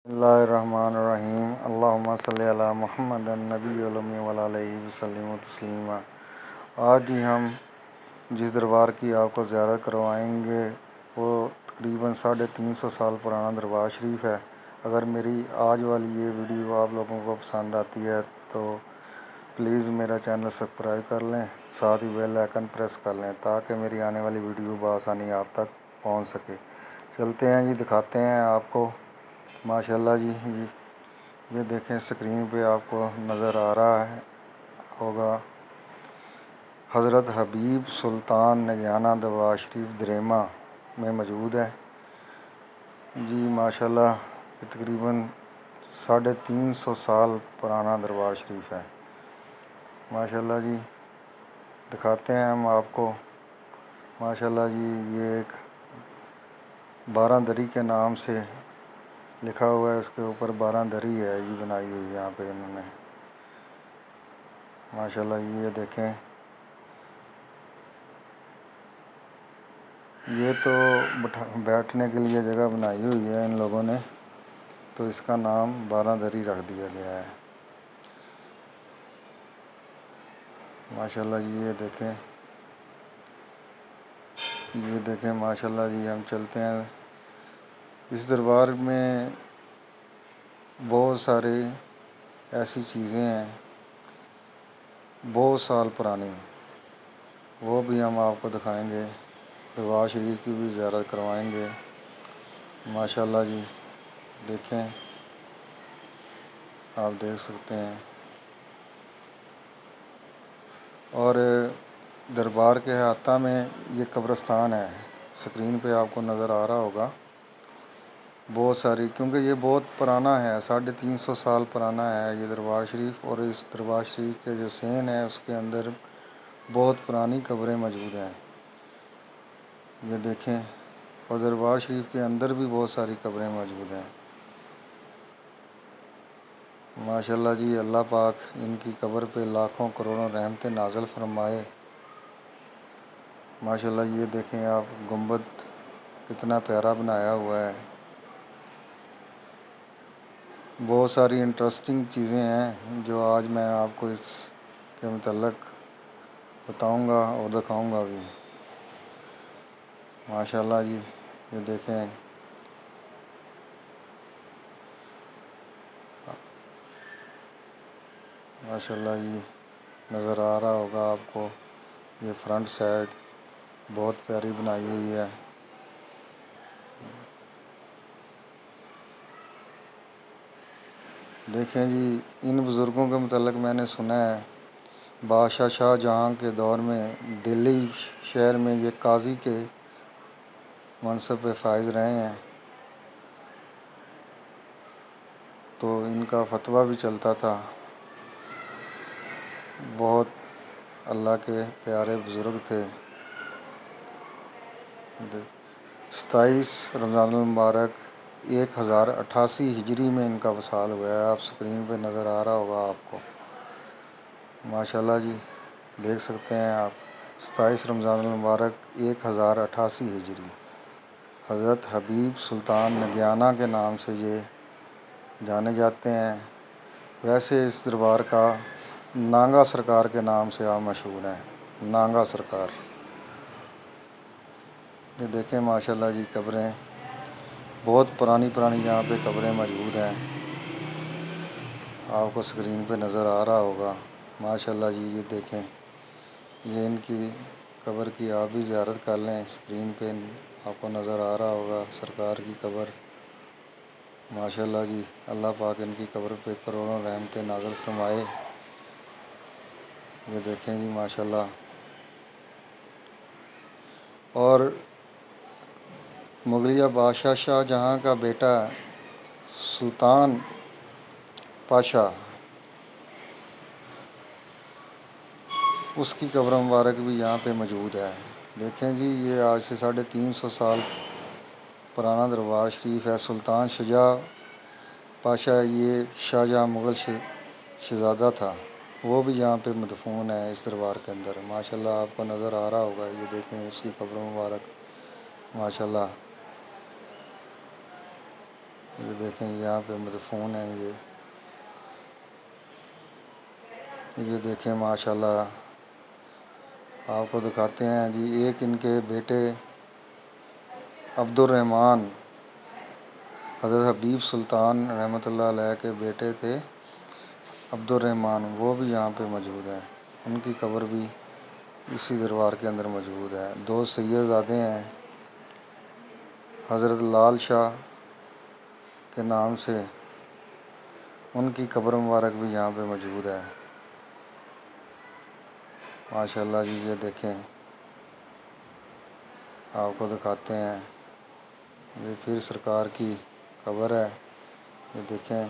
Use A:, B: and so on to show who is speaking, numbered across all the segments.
A: बिस्मिल्लाहिर्रहमानिर्रहीम अल्लाहुम्मा सल्ली अला मुहम्मद नबी उम्मी व अला आलिहि वसल्लम तस्लीमा। आज ही हम जिस दरबार की आपको ज़ियारत करवाएंगे वो तकरीबन 350 साल पुराना दरबार शरीफ है। अगर मेरी आज वाली ये वीडियो आप लोगों को पसंद आती है तो प्लीज़ मेरा चैनल सब्सक्राइब कर लें, साथ ही बेल आइकन प्रेस कर लें ताकि मेरी आने वाली वीडियो बआसानी आप तक पहुंच सके। चलते हैं जी, दिखाते हैं आपको। माशाल्लाह जी, ये देखें स्क्रीन पे आपको नज़र आ रहा है होगा हज़रत हबीब सुल्तान नगयाना दरबार शरीफ दरेमा में मौजूद है जी। माशाल्लाह ये तकरीबन 350 साल पुराना दरबार शरीफ है। माशाल्लाह जी, दिखाते हैं हम आपको। माशाल्लाह जी, ये एक 12 दरी के नाम से लिखा हुआ है, इसके ऊपर 12 दरी है ये बनाई हुई यहाँ पे इन्होंने। माशाल्लाह ये देखें, ये तो बैठने के लिए जगह बनाई हुई है इन लोगों ने, तो इसका नाम 12 दरी रख दिया गया है। माशाल्लाह ये देखें माशाल्लाह जी। हम चलते हैं। इस दरबार में बहुत सारे ऐसी चीज़ें हैं बहुत साल पुरानी, वो भी हम आपको दिखाएंगे। दरबार शरीफ की भी ज़ियारत करवाएंगे। माशाल्लाह जी, देखें, आप देख सकते हैं। और दरबार के अहाता में ये कब्रिस्तान है, स्क्रीन पे आपको नज़र आ रहा होगा बहुत सारी, क्योंकि ये बहुत पुराना है, 350 साल पुराना है ये दरबार शरीफ। और इस दरबार शरीफ के जो सेन है उसके अंदर बहुत पुरानी कब्रें मौजूद हैं, ये देखें। और दरबार शरीफ के अंदर भी बहुत सारी कब्रें मौजूद हैं। माशाल्लाह जी, अल्लाह पाक इनकी कब्र पे लाखों करोड़ों रहमतें नाज़िल फरमाए। माशाल्लाह ये देखें आप, गुंबद कितना प्यारा बनाया हुआ है। बहुत सारी इंटरेस्टिंग चीज़ें हैं जो आज मैं आपको इसके मुतल्लिक़ बताऊंगा और दिखाऊंगा भी। माशाल्लाह जी, ये देखें, माशाल्लाह ये नज़र आ रहा होगा आपको। ये फ्रंट साइड बहुत प्यारी बनाई हुई है। देखें जी, इन बुज़ुर्गों के मुतल्लिक़ मैंने सुना है बादशाह शाहजहाँ के दौर में दिल्ली शहर में ये काजी के मनसब पे फाइज रहे हैं, तो इनका फतवा भी चलता था। बहुत अल्लाह के प्यारे बुज़ुर्ग थे। 27 रमज़ानुल मुबारक 1088 हिजरी में इनका वसाल हुआ है। आप स्क्रीन पे नज़र आ रहा होगा आपको। माशाल्लाह जी, देख सकते हैं आप, 27 रमज़ानुल मुबारक 1088 हिजरी, हज़रत हबीब सुल्तान नगयाना के नाम से ये जाने जाते हैं। वैसे इस दरबार का नांगा सरकार के नाम से आप मशहूर हैं, नांगा सरकार। ये देखें माशाल्लाह जी, कब्रें बहुत पुरानी यहाँ पे कब्रें मौजूद हैं, आपको स्क्रीन पे नज़र आ रहा होगा। माशाल्लाह जी, ये देखें, ये इनकी कब्र की आप भी ज़ियारत कर लें। स्क्रीन पे आपको नज़र आ रहा होगा सरकार की कब्र। माशाल्लाह जी, अल्लाह पाक इनकी कब्र पे करोड़ों रहमतें नाज़िल फरमाए। ये देखें जी माशाल्लाह। और मुगलिया बादशाह शाहजहाँ का बेटा सुल्तान पाशा, उसकी कब्र मुबारक भी यहाँ पे मौजूद है। देखें जी, ये आज से 350 साल पुराना दरबार शरीफ है। सुल्तान शुजा पाशा, ये शाहजहाँ मुग़ल शहज़ादा था, वो भी यहाँ पे मदफून है इस दरबार के अंदर। माशाल्लाह आपको नज़र आ रहा होगा, ये देखें उसकी कब्र मुबारक। माशाल्लाह یہ دیکھیں یہاں پہ مدفون ہے یہ دیکھیں ماشاءاللہ آپ کو دکھاتے ہیں جی. ایک ان کے بیٹے عبد الرحمن حضرت حبیب سلطان رحمۃ اللہ علیہ کے بیٹے تھے عبد الرحمن، وہ بھی یہاں پہ موجود ہیں. ان کی قبر بھی اسی دربار کے اندر موجود ہے. دو سیدزادے ہیں حضرت لال شاہ کے نام سے، ان کی قبر مبارک بھی یہاں پہ موجود ہے. ماشاءاللہ جی. یہ دیکھیں آپ کو دکھاتے ہیں، یہ پھر سرکار کی قبر ہے. یہ دیکھیں،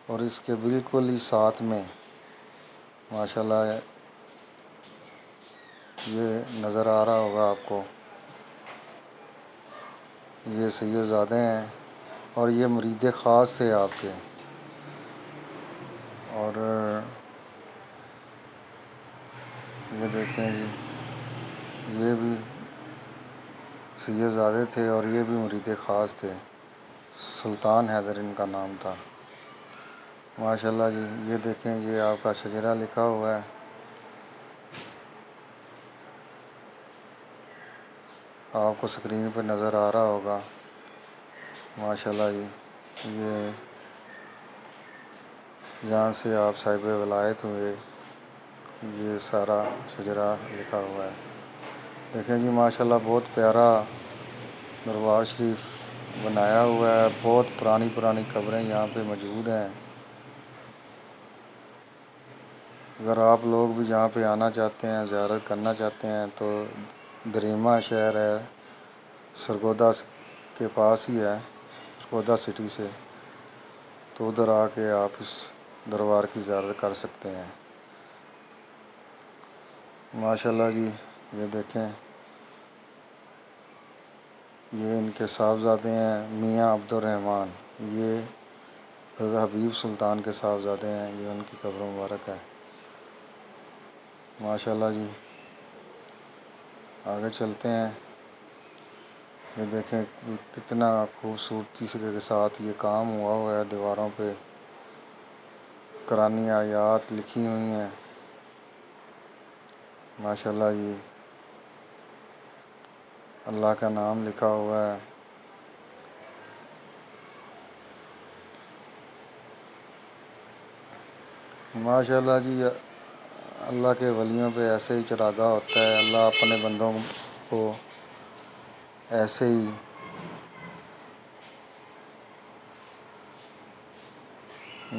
A: اور اس کے بالکل ہی ساتھ میں ماشاءاللہ یہ نظر آ رہا ہوگا آپ کو، یہ سیدزادے ہیں اور یہ مرید خاص تھے آپ کے. اور یہ دیکھیں جی، یہ بھی سیدزادے تھے اور یہ بھی مرید خاص تھے. سلطان حیدر ان کا نام تھا. ماشاءاللہ جی. یہ دیکھیں، یہ آپ کا شجرہ لکھا ہوا ہے. آپ کو اسکرین پہ نظر آ رہا ہوگا. ماشاءاللہ جی. یہ یہاں سے آپ صاحب ولایت ہوئے، یہ سارا شجرہ لکھا ہوا ہے. دیکھیں جی ماشاءاللہ بہت پیارا دربار شریف بنایا ہوا ہے. بہت پرانی پرانی قبریں یہاں پہ موجود ہیں. اگر آپ لوگ بھی یہاں پہ آنا چاہتے ہیں، زیارت کرنا چاہتے ہیں، تو دریمہ شہر ہے، سرگودا کے پاس ہی ہے، سرگودا سٹی سے، تو ادھر آ کے آپ اس دربار کی زیارت کر سکتے ہیں. ماشاءاللہ جی. یہ دیکھیں، یہ ان کے صاحبزادے ہیں میاں عبد الرحمن. یہ حضرت حبیب سلطان کے صاحبزادے ہیں. یہ ان کی قبر مبارک ہے. ماشاءاللہ جی. آگے چلتے ہیں. یہ دیکھیں کتنا خوبصورتی کے ساتھ یہ کام ہوا ہے. دیواروں پہ قرآنی آیات لکھی ہوئی ہیں. ماشاءاللہ جی. اللہ کا نام لکھا ہوا ہے. ماشاءاللہ جی. اللہ کے ولیوں پہ ایسے ہی چراغاں ہوتا ہے. اللہ اپنے بندوں کو ایسے ہی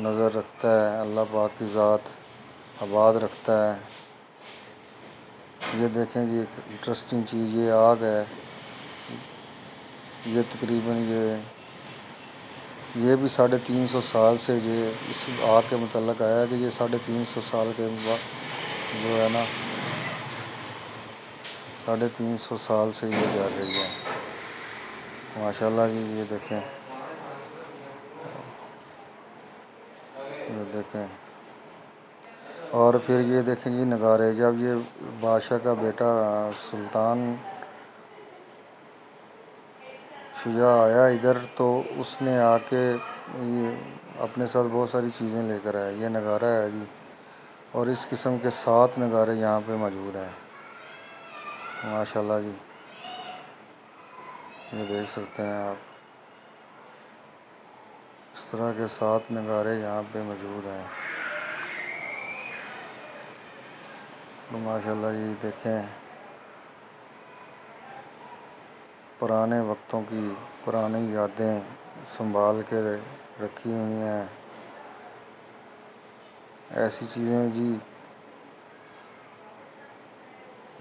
A: نظر رکھتا ہے. اللہ پاک کی ذات آباد رکھتا ہے. یہ دیکھیں جی، ایک انٹرسٹنگ چیز، یہ آگ ہے. یہ تقریباً یہ بھی 350 سال سے، یہ اس آگ کے متعلق آیا ہے کہ یہ 350 سال کے جو ہے نا 350 سال سے یہ جل رہی ہے. ماشاءاللہ جی. یہ دیکھیں، یہ دیکھیں، اور پھر یہ دیکھیں جی نگارے. جب یہ بادشاہ کا بیٹا سلطان شجاع آیا ادھر، تو اس نے آ کے یہ اپنے ساتھ بہت ساری چیزیں لے کر آیا. یہ نگارہ ہے جی، اور اس قسم کے 7 نگارے یہاں پہ موجود ہیں. ماشاءاللہ جی. یہ دیکھ سکتے ہیں آپ، اس طرح کے 7 نگارے یہاں پہ موجود ہیں. ماشاءاللہ جی. دیکھیں، پرانے وقتوں کی پرانی یادیں سنبھال کے رکھی ہوئی ہیں. ایسی چیزیں جی،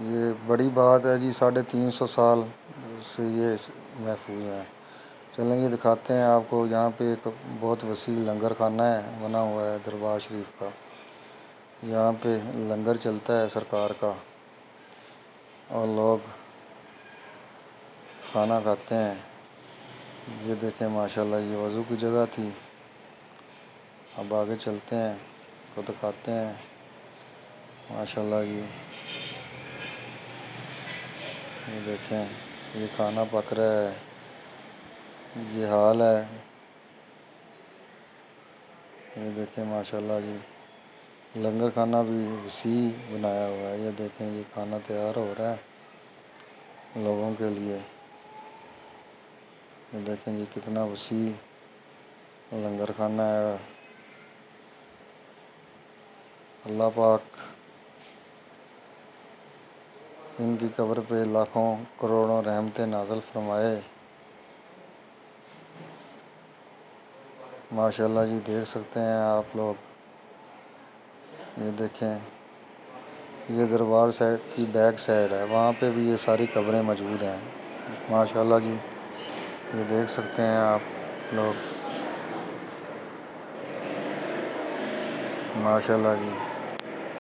A: یہ بڑی بات ہے جی. 350 سال سے یہ محفوظ ہیں. چلیں یہ دکھاتے ہیں آپ کو. یہاں پہ ایک بہت وسیع لنگر خانہ ہے، بنا ہوا ہے دربار شریف کا. یہاں پہ لنگر چلتا ہے سرکار کا، اور لوگ کھانا کھاتے ہیں. یہ دیکھیں ماشاءاللہ، یہ وضو کی جگہ تھی. اب آگے چلتے ہیں تو دکھاتے ہیں. ماشاءاللہ جی. یہ دیکھیں، یہ کھانا پک رہا ہے. یہ حال ہے. یہ دیکھیں ماشاءاللہ جی، لنگر کھانا بھی وسیع بنایا ہوا ہے. یہ دیکھیں یہ کھانا تیار ہو رہا ہے لوگوں کے لیے. یہ دیکھیں یہ کتنا وسیع لنگر کھانا ہے. اللہ پاک ان کی قبر پہ لاکھوں کروڑوں رحمتیں نازل فرمائے. ماشاءاللہ جی دیکھ سکتے ہیں آپ لوگ. یہ دیکھیں یہ دربار سائڈ کی بیک سائڈ ہے، وہاں پہ بھی یہ ساری قبریں موجود ہیں. ماشاءاللہ جی یہ دیکھ سکتے ہیں آپ لوگ. ماشاءاللہ جی.